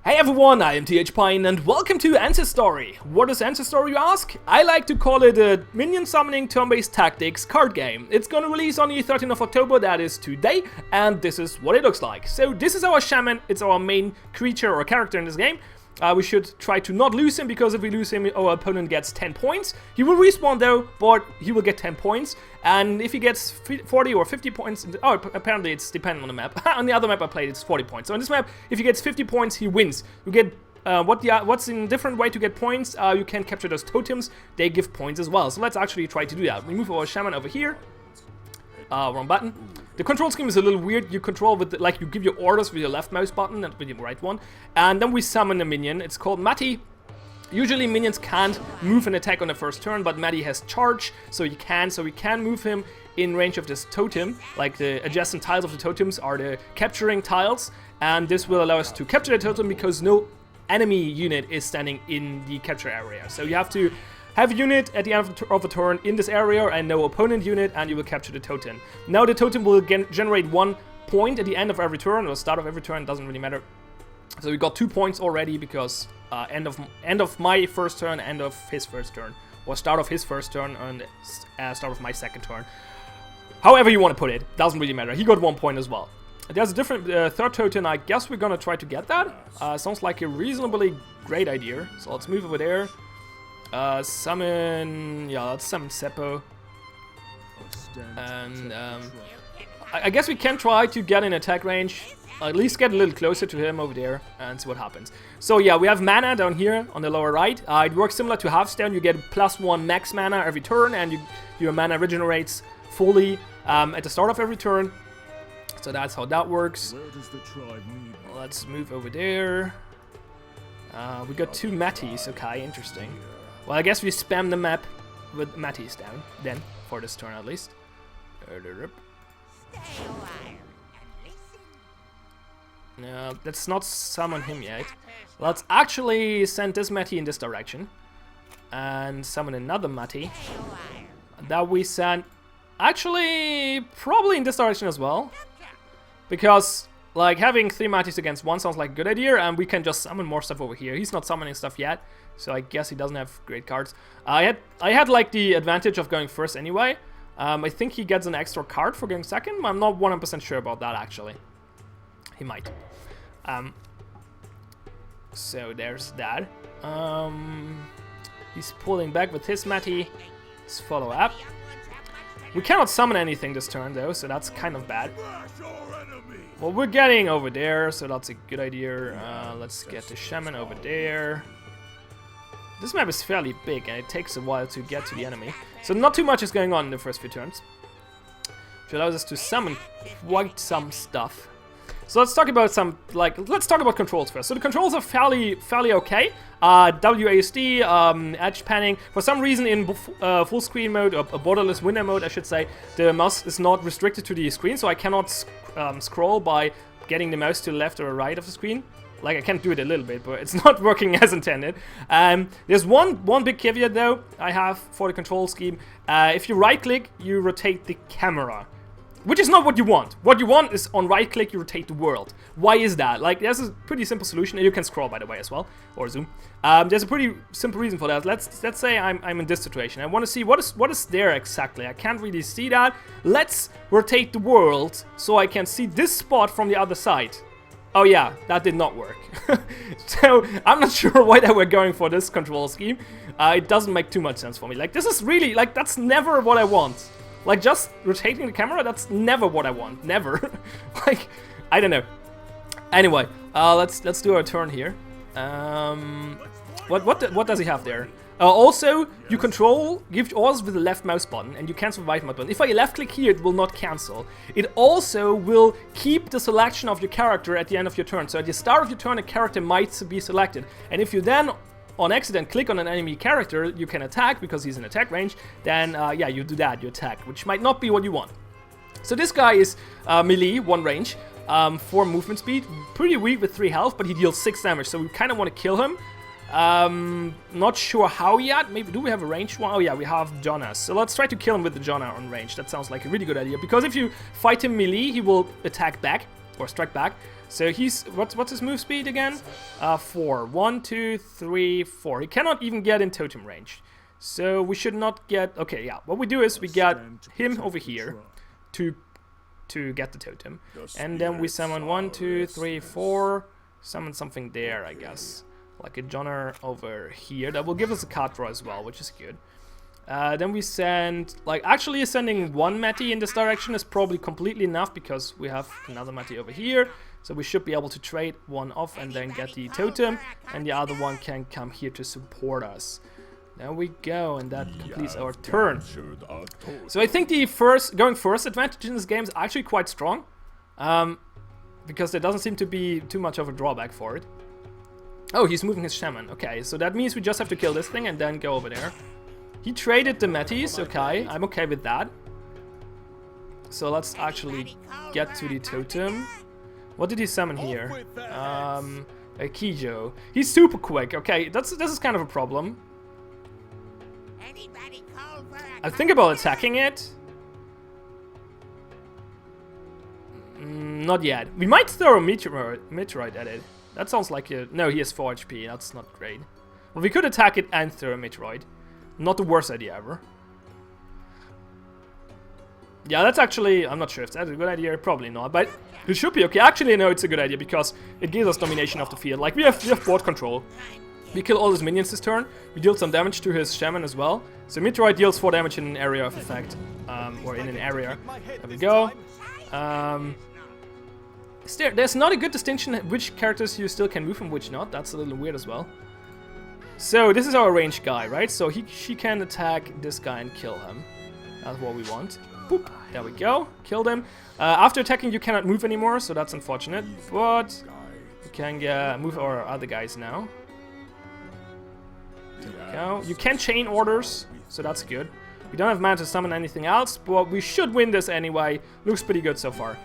Hey everyone, I am TH Pine and welcome to Ancestory. What is Ancestory, you ask? I like to call it a minion-summoning turn-based tactics card game. It's gonna release on the 13th of October, that is today, and this is what it looks like. So this is our shaman, it's our main creature or character in this game. We should try to not lose him, because if we lose him, our opponent gets 10 points. He will respawn though, but he will get 10 points. And if he gets 40 or 50 points, apparently it's dependent on the map. On the other map I played, it's 40 points. So on this map, if he gets 50 points, he wins. You get, what's in a different way to get points? You can capture those totems, they give points as well. So let's actually try to do that. We move our shaman over here. Wrong button. The control scheme is a little weird. You control with, like, you give your orders with your left mouse button and with your right one. And then we summon a minion. It's called Matty. Usually minions can't move an attack on the first turn, but Matty has charge, so he can. So we can move him in range of this totem. Like, the adjacent tiles of the totems are the capturing tiles. And this will allow us to capture the totem because no enemy unit is standing in the capture area. So you have to have a unit at the end of the turn in this area and no opponent unit, and you will capture the totem. Now the totem will generate 1 point at the end of every turn, or start of every turn, doesn't really matter. So we got 2 points already because end of my first turn, end of his first turn, or start of his first turn and start of my second turn. However you want to put it, doesn't really matter. He got 1 point as well. There's a different third totem. I guess we're gonna try to get that. Sounds like a reasonably great idea. So let's move over there. Summon, yeah, let's summon Seppo. And I guess we can try to get in attack range, at least get a little closer to him over there and see what happens. So yeah, we have mana down here on the lower right. It works similar to Hearthstone. You get +1 max mana every turn, and your mana regenerates fully at the start of every turn. So that's how that works. Let's move over there. We got 2 Matties, okay, interesting. Well, I guess we spam the map with Matties down, then, for this turn at least. No, let's not summon him yet. Let's actually send this Matty in this direction. And summon another Matty. That we send, actually, probably in this direction as well. Because, like, having 3 Matties against 1 sounds like a good idea, and we can just summon more stuff over here. He's not summoning stuff yet, so I guess he doesn't have great cards. I had like the advantage of going first anyway. I think he gets an extra card for going second. I'm not 100% sure about that actually. He might. So there's that. He's pulling back with his Matty. Let's follow up. We cannot summon anything this turn though, so that's kind of bad. Well, we're getting over there, so that's a good idea. Let's get the shaman over there. This map is fairly big, and it takes a while to get to the enemy. So not too much is going on in the first few turns, which allows us to summon quite some stuff. So let's talk about let's talk about controls first. So the controls are fairly okay. WASD, edge panning. For some reason in full screen mode, or borderless window mode I should say, the mouse is not restricted to the screen, so I cannot scroll by getting the mouse to the left or right of the screen. Like, I can do it a little bit, but it's not working as intended. There's one big caveat though I have for the control scheme. If you right click, you rotate the camera. Which is not what you want. What you want is on right click, you rotate the world. Why is that? Like, there's a pretty simple solution. You can scroll, by the way, as well, or zoom. There's a pretty simple reason for that. Let's say I'm in this situation. I want to see what is there exactly. I can't really see that. Let's rotate the world so I can see this spot from the other side. Oh yeah, that did not work. So I'm not sure why they were going for this control scheme. It doesn't make too much sense for me. Like, this is really, like, that's never what I want. Like, just rotating the camera, that's never what I want. Never. Like, I don't know. Anyway, let's do our turn here. What does he have there? Also, you give orders with the left mouse button, and you cancel the right mouse button. If I left click here, it will not cancel. It also will keep the selection of your character at the end of your turn. So at the start of your turn, a character might be selected. And if you then on accident click on an enemy character you can attack because he's in attack range, then yeah, you do that, you attack, which might not be what you want. So this guy is melee, 1 range, 4 movement speed, pretty weak with 3 health, but he deals 6 damage, so we kind of want to kill him. Not sure how yet. Maybe, do we have a ranged one? Oh yeah, we have Jonas. So let's try to kill him with the Jonah on range. That sounds like a really good idea, because if you fight him melee, he will attack back, or strike back. So he's, what's his move speed again? 4. 1, 2, 3, 4. He cannot even get in totem range. So we should not get, okay, yeah. What we do is we get him over here to get the totem. And then we summon 1, 2, 3, 4. Summon something there, I guess. Like a Johnner over here. That will give us a card draw as well, which is good. Then we send, like, actually sending one Matty in this direction is probably completely enough because we have another Matty over here. So we should be able to trade one off and then get the totem, and the other one can come here to support us. There we go, and that completes our turn. So I think the going first advantage in this game is actually quite strong, because there doesn't seem to be too much of a drawback for it. Oh, he's moving his shaman. Okay, so that means we just have to kill this thing and then go over there. He traded the Matties. Okay, I'm okay with that. So let's actually get to the totem. What did he summon here? A Kijo. He's super quick. Okay, this is kind of a problem. I think about attacking it. Not yet. We might throw a meteorite at it. That sounds like a... No, he has 4 HP. That's not great. Well, we could attack it and throw a meteorite. Not the worst idea ever. Yeah, that's actually... I'm not sure if that's a good idea. Probably not, but it should be okay. Actually, no, it's a good idea because it gives us domination of the field. Like, we have board control. We kill all his minions this turn. We deal some damage to his shaman as well. So meteorite deals 4 damage in an area of effect. Or in an area. There we go. There's not a good distinction which characters you still can move and which not. That's a little weird as well. So this is our ranged guy, right? So she can attack this guy and kill him. That's what we want. Boop. There we go. Killed him. After attacking, you cannot move anymore, so that's unfortunate. But you can move our other guys now. There we go. You can chain orders, so that's good. We don't have mana to summon anything else, but we should win this anyway. Looks pretty good so far.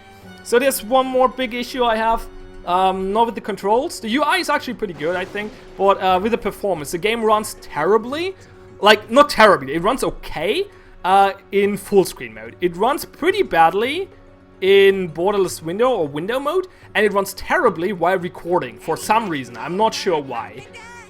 So there's one more big issue I have. Not with the controls. The UI is actually pretty good, I think, but with the performance. The game runs terribly. Like, not terribly, it runs okay in full screen mode. It runs pretty badly in borderless window or window mode, and it runs terribly while recording for some reason. I'm not sure why.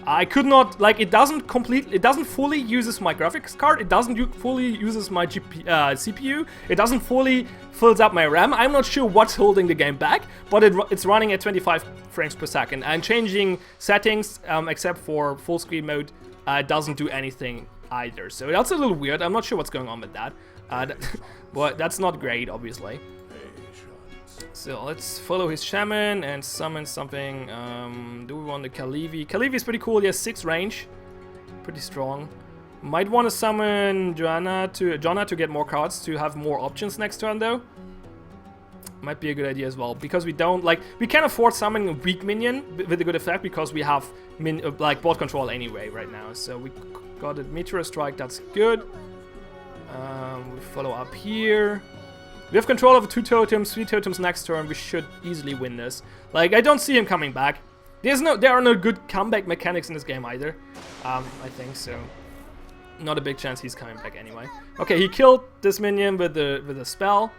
I could not, like, it doesn't fully uses my graphics card, it doesn't fully uses my CPU, it doesn't fully fills up my RAM. I'm not sure what's holding the game back, but it's running at 25 frames per second. And changing settings, except for full screen mode, doesn't do anything either. So that's a little weird. I'm not sure what's going on with that. But that's not great, obviously. So let's follow his shaman and summon something. Do we want the Kalivi? Kalivi is pretty cool. He has 6 range. Pretty strong. Might want to summon Joanna to get more cards, to have more options next turn though. Might be a good idea as well, because we don't, like, we can afford summoning a weak minion with a good effect because we have like board control anyway right now. So we got a Meteor Strike, that's good. We follow up here. We have control over 2 totems, 3 totems next turn. We should easily win this. Like, I don't see him coming back. There are no good comeback mechanics in this game either. I think so. Not a big chance he's coming back anyway. Okay, he killed this minion with a spell,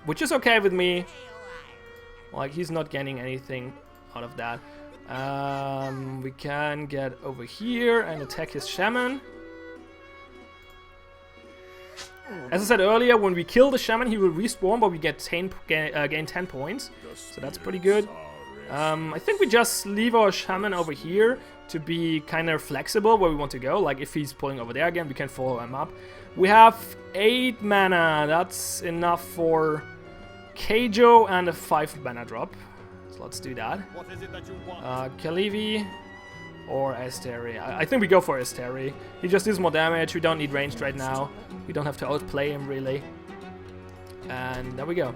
which is okay with me. Like, he's not getting anything out of that. We can get over here and attack his shaman. As I said earlier, when we kill the shaman, he will respawn, but we get gain 10 points. So that's pretty good. I think we just leave our shaman over here to be kind of flexible where we want to go. Like, if he's pulling over there again, we can follow him up. We have 8 mana. That's enough for Keijo and a 5 mana drop. So let's do that. Kalivi or Ancestory. I think we go for Ancestory. He just does more damage. We don't need ranged right now. We don't have to outplay him really. And there we go.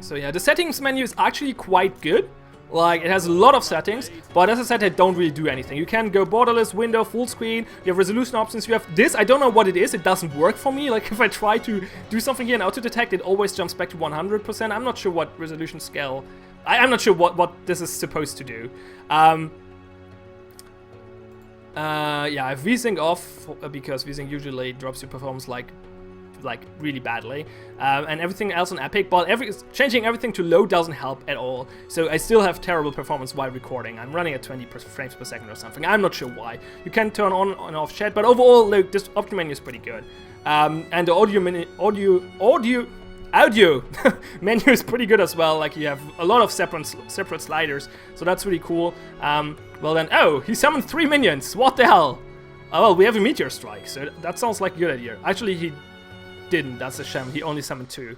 So yeah, the settings menu is actually quite good. Like, it has a lot of settings, but as I said, they don't really do anything. You can go borderless, window, full screen, you have resolution options, you have this, I don't know what it is, it doesn't work for me. Like, if I try to do something here in auto detect, it always jumps back to 100%. I'm not sure what resolution scale, I'm not sure what this is supposed to do. Yeah, I have VSync off, because VSync usually drops your performance like like really badly, and everything else on epic, but changing everything to low doesn't help at all. So I still have terrible performance while recording. I'm running at 20 frames per second or something. I'm not sure why. You can turn on and off chat, but overall, look, this option menu is pretty good. And the audio menu is pretty good as well. Like, you have a lot of separate sliders, so that's really cool. Well then, oh, he summoned 3 minions. What the hell? Oh, well, we have a meteor strike, so that sounds like a good idea. Actually, he didn't. That's a shame. He only summoned 2.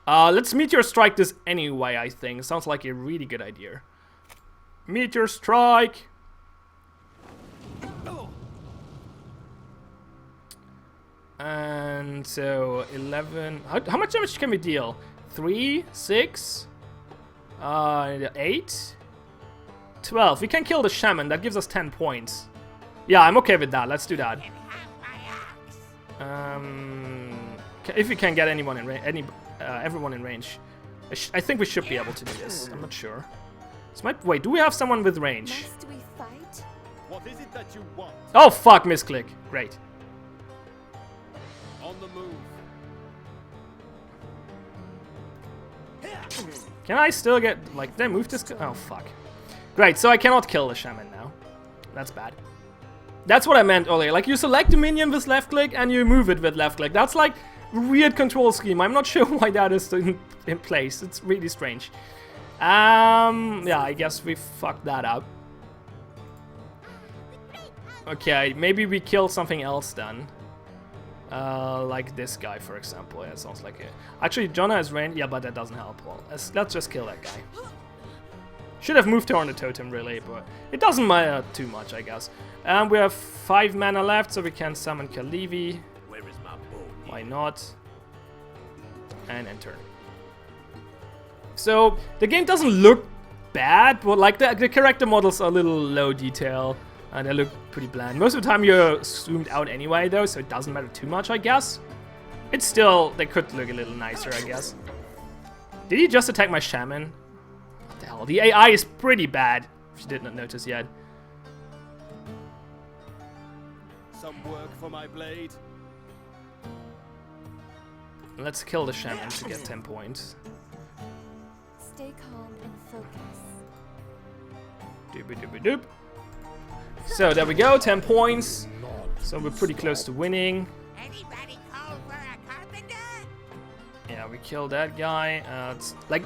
Let's meteor strike this anyway, I think. Sounds like a really good idea. Meteor strike! And so 11. How much damage can we deal? 3, 6, 8, 12. We can kill the shaman. That gives us 10 points. Yeah, I'm okay with that. Let's do that. If we can get anyone in range, everyone in range, I think we should be able to do this. I'm not sure. Wait, do we have someone with range? Must we fight? What is it that you want? Oh fuck, misclick. Great. On the move. Can I still get, like, did I move this? Oh fuck. Great, so I cannot kill the shaman now. That's bad. That's what I meant earlier. Like, you select the minion with left click and you move it with left click. That's like a weird control scheme. I'm not sure why that is in place. It's really strange. Yeah, I guess we fucked that up. Okay, maybe we kill something else then. Like this guy, for example. Yeah, it sounds like it. Actually, Jonah has range. Yeah, but that doesn't help. Well, let's just kill that guy. Should have moved her on the totem, really, but it doesn't matter too much, I guess. And we have 5 mana left, so we can summon Kalivi. Where is my bow? Why not? And enter. So, the game doesn't look bad, but like the character models are a little low detail, and they look pretty bland. Most of the time you're zoomed out anyway, though, so it doesn't matter too much, I guess. It's still, they could look a little nicer, I guess. Did he just attack my shaman? What the hell? The AI is pretty bad, if you did not notice yet. Some work for my blade. Let's kill the shaman to get 10 points. Stay calm and focus. Doop-a-doop-a-doop. So there we go, 10 points. So we're pretty close to winning. Anybody call for a carpenter? Yeah, we killed that guy.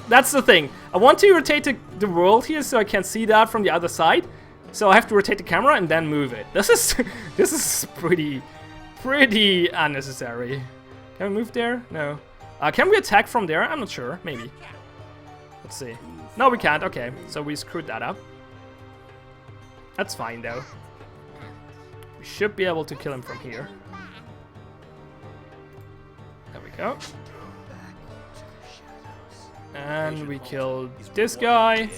That's the thing. I want to rotate the world here so I can see that from the other side. So I have to rotate the camera and then move it. This is pretty unnecessary. Can we move there? No. Can we attack from there? I'm not sure. Maybe. Let's see. No, we can't. Okay, so we screwed that up. That's fine, though. We should be able to kill him from here. There we go. And we killed this guy.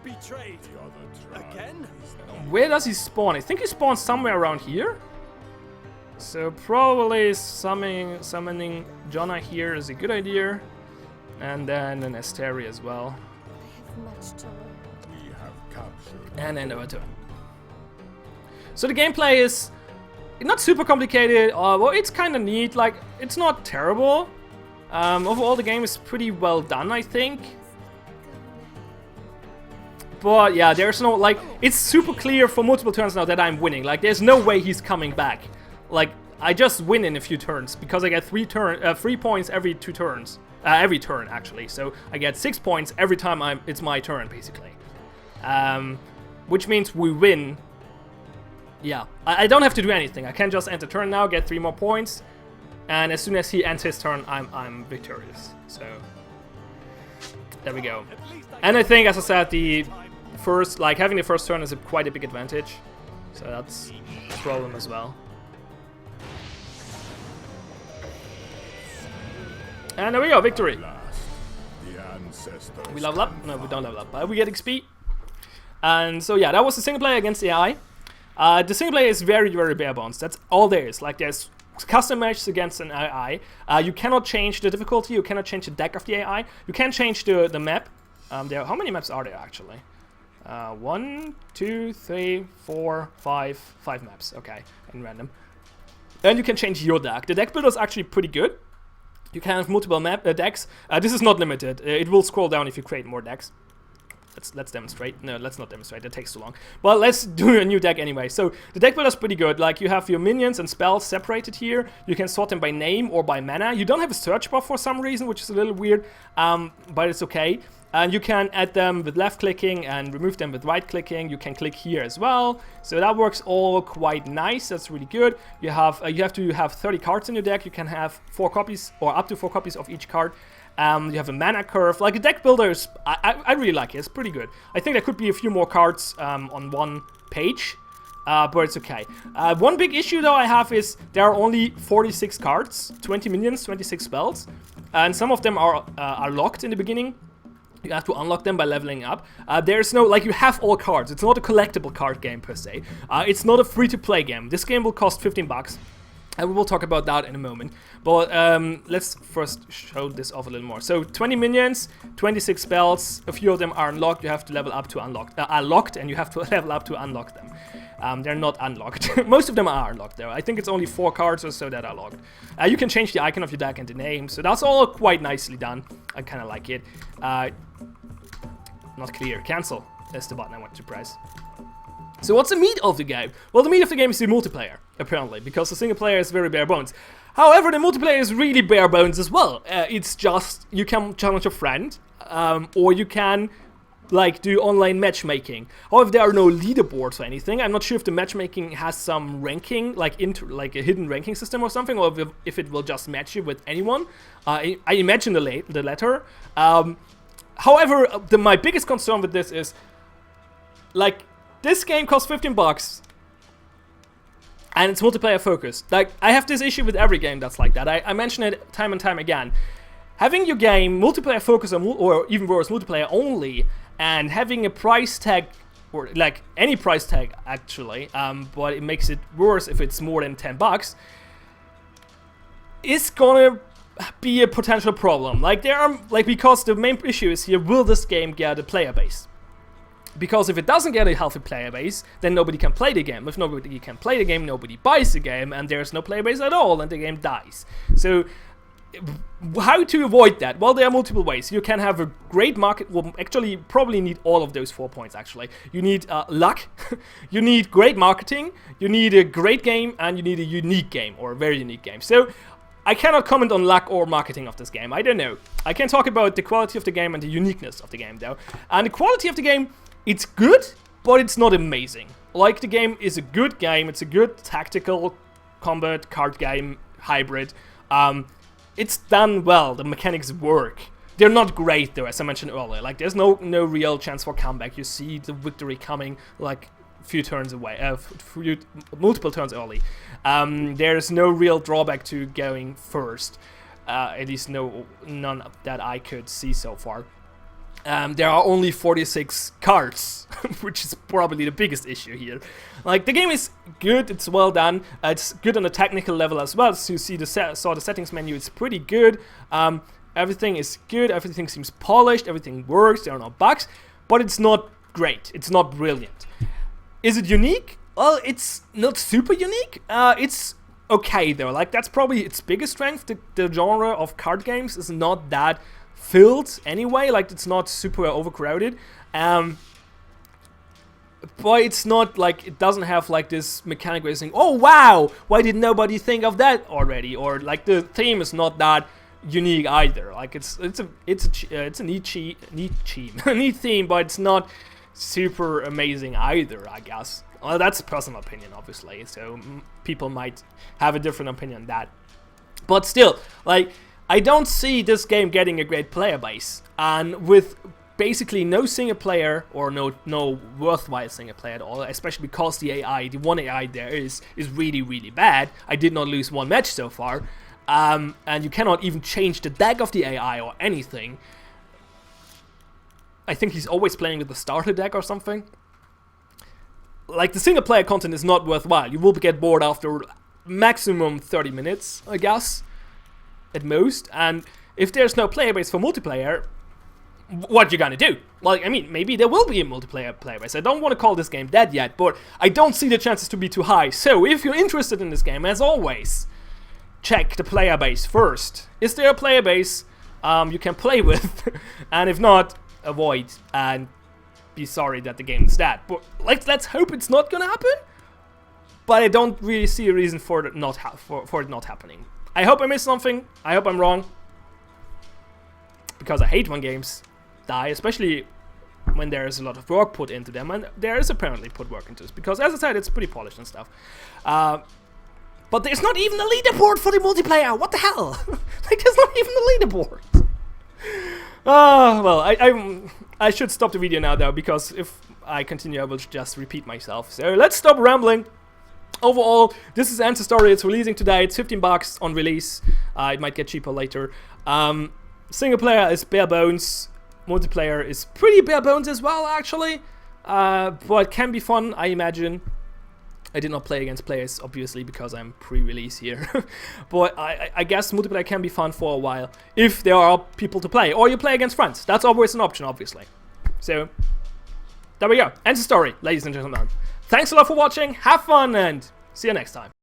Betrayed. Again? Where does he spawn? I think he spawns somewhere around here. So probably summoning Jonah here is a good idea. And then an Ancestory as well. I have much to learn. And then over to him. So the gameplay is not super complicated. Well, it's kind of neat. Like, it's not terrible. Overall, the game is pretty well done, I think. But yeah, there's no, like, it's super clear for multiple turns now that I'm winning. Like, there's no way he's coming back. Like, I just win in a few turns because I get 3 points every 2 turns. Every turn, actually. So I get 6 points every time it's my turn, basically. Which means we win. Yeah, I don't have to do anything. I can just end the turn now, get 3 more points, and as soon as he ends his turn, I'm victorious. So there we go. And I think, as I said, having the first turn is quite a big advantage. So that's a problem as well. And there we go, victory. We level up? No, we don't level up, but we get XP. And so yeah, that was the single player against AI. The single player is very, very bare bones. That's all there is. Like, there's custom matches against an AI. You cannot change the difficulty. You cannot change the deck of the AI. You can change the map. How many maps are there actually? 1, 2, 3, 4, 5 maps. Okay, in random. and you can change your deck. The deck builder is actually pretty good. You can have multiple decks. This is not limited. It will scroll down if you create more decks. Let's demonstrate. No, let's not demonstrate. That takes too long. Well, let's do a new deck anyway. So the deck builder is pretty good. Like, you have your minions and spells separated here. You can sort them by name or by mana. You don't have a search bar for some reason, which is a little weird, but it's okay. And you can add them with left clicking and remove them with right clicking. You can click here as well. So that works all quite nice. That's really good. You have to have 30 cards in your deck. You can have 4 copies or up to 4 copies of each card. You have a mana curve. Like, a deck builder is, I really like it. It's pretty good. I think there could be a few more cards on one page, but it's okay. One big issue though I have is there are only 46 cards, 20 minions, 26 spells, and some of them are locked in the beginning. You have to unlock them by leveling up. There's no, like, you have all cards. It's not a collectible card game per se. It's not a free-to-play game. This game will cost 15 bucks. And we will talk about that in a moment. But let's first show this off a little more. So 20 minions, 26 spells. A few of them are unlocked. You have to level up to unlock. Are locked, and you have to level up to unlock them. They're not unlocked. Most of them are unlocked though. I think it's only 4 cards or so that are locked. You can change the icon of your deck and the name. So that's all quite nicely done. I kind of like it. Not clear. Cancel. That's the button I want to press. So what's the meat of the game? Well, the meat of the game is the multiplayer, apparently, because the single player is very bare bones. However, the multiplayer is really bare bones as well. It's just, you can challenge a friend, or you can, like, do online matchmaking. However, there are no leaderboards or anything. I'm not sure if the matchmaking has some ranking, like a hidden ranking system or something, or if it will just match you with anyone. I imagine the latter. However, my biggest concern with this is, like, this game costs 15 bucks, and it's multiplayer focused. Like, I have this issue with every game that's like that. I mention it time and time again. Having your game multiplayer focused, or even worse, multiplayer only, and having a price tag, or like any price tag actually, but it makes it worse if it's more than 10 bucks, is gonna be a potential problem. Like, because the main issue is here, will this game get a player base? Because if it doesn't get a healthy player base, then nobody can play the game. If nobody can play the game, nobody buys the game, and there's no player base at all, and the game dies. So, how to avoid that? Well, there are multiple ways. You can have a great market. Well, actually, you probably need all of those 4 points, actually. You need luck, you need great marketing, you need a great game, and you need a unique game, or a very unique game. So, I cannot comment on luck or marketing of this game. I don't know. I can talk about the quality of the game and the uniqueness of the game, though. And the quality of the game, it's good, but it's not amazing. Like, the game is a good game. It's a good tactical combat card game hybrid. It's done well. The mechanics work. They're not great though, as I mentioned earlier. Like, there's no real chance for comeback. You see the victory coming like few turns away, multiple turns early. There's no real drawback to going first. At least none that I could see so far. There are only 46 cards, which is probably the biggest issue here. Like, the game is good, it's well done, it's good on a technical level as well. So you see the settings menu, it's pretty good. Everything is good, everything seems polished, everything works, there are no bugs, but it's not great, it's not brilliant. Is it unique? Well, it's not super unique. It's okay though. Like, that's probably its biggest strength. The genre of card games is not that filled anyway, like, it's not super overcrowded, but it's not like, it doesn't have like this mechanic where you're saying, oh wow, why did nobody think of that already? Or like, the theme is not that unique either. Like, it's a neat theme, but it's not super amazing either, I guess. Well, that's a personal opinion, obviously, so people might have a different opinion on that, but still, like, I don't see this game getting a great player base, and with basically no single player, or no worthwhile single player at all, especially because the one AI there is really, really bad. I did not lose one match so far, and you cannot even change the deck of the AI or anything. I think he's always playing with the starter deck or something. Like, the single player content is not worthwhile. You will get bored after maximum 30 minutes, I guess, at most. And if there's no player base for multiplayer, what you gonna do? Like, I mean, maybe there will be a multiplayer player base. I don't want to call this game dead yet, but I don't see the chances to be too high. So if you're interested in this game, as always, check the player base first. Is there a player base you can play with? And if not, avoid and be sorry that the game is dead. But let's hope it's not gonna happen. But I don't really see a reason for it not happening. I hope I missed something. I hope I'm wrong. Because I hate when games die, especially when there is a lot of work put into them, and there is apparently put work into this, because as I said, it's pretty polished and stuff. But there's not even a leaderboard for the multiplayer. What the hell? Like, there's not even a leaderboard. Well, I should stop the video now though, because if I continue I will just repeat myself. So let's stop rambling. Overall, this is Ancestory. It's releasing today. It's $15 on release. It might get cheaper later. Single player is bare bones. Multiplayer is pretty bare bones as well, actually. But can be fun, I imagine. I did not play against players, obviously, because I'm pre-release here. But I guess multiplayer can be fun for a while, if there are people to play. Or you play against friends. That's always an option, obviously. So, there we go. Ancestory, ladies and gentlemen. Thanks a lot for watching. Have fun, and see you next time.